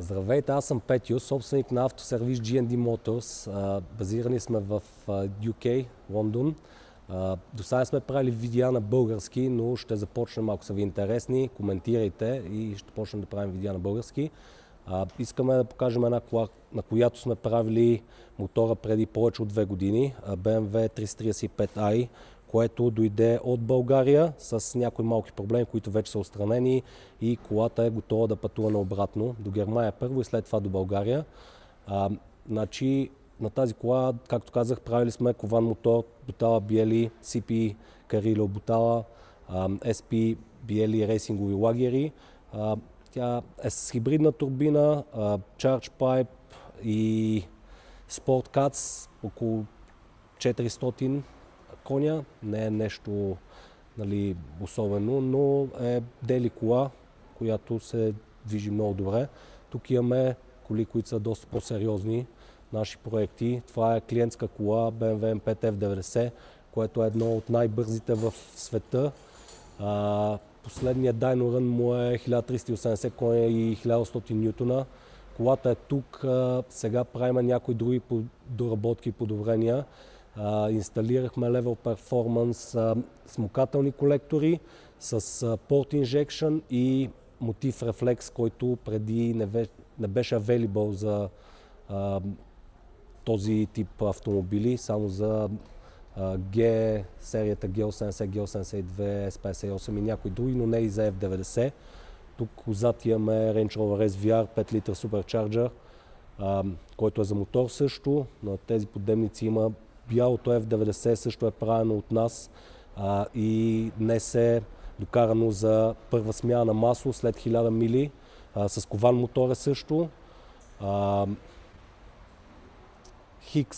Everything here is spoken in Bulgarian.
Здравейте, аз съм Петю, собственик на автосервис G&D Motors. Базирани сме в UK, Лондон. До сега сме правили видеа на български, но ще започнем, ако са ви интересни, коментирайте и ще почнем да правим видеа на български. Искаме да покажем една кола, на която сме правили мотора преди повече от 2 години, BMW 335i, което дойде от България с някои малки проблеми, които вече са отстранени и колата е готова да пътува наобратно до Германия първо и след това до България. На тази кола, както казах, правили сме кован мотор, Butala BLE, CP Carillo Butala, SP BLE рейсингови лагери. Тя е с хибридна турбина, Charge Pipe и Sport Cats, около 400 коня. Не е нещо особено, но е дели кола, която се движи много добре. Тук имаме коли, които са доста по-сериозни наши проекти. Това е клиентска кола BMW M5 F90, което е едно от най-бързите в света. Последният dyno run му е 1380 коня и 1100 нютона. Колата е тук. Сега правим някои други доработки и подобрения. Инсталирахме Level Performance смукателни колектори с Port Injection и мотив рефлекс, който преди не беше available за този тип автомобили, само за G, серията G80, G82, S58 и някои други, но не и за F90. Тук отзад имаме Range Rover SVR 5 литра Supercharger, който е за мотор също. На тези подемници има бялото F90, също е правено от нас и днес е докарано за първа смяна на масло след 1000 мили. С кован мотор е също.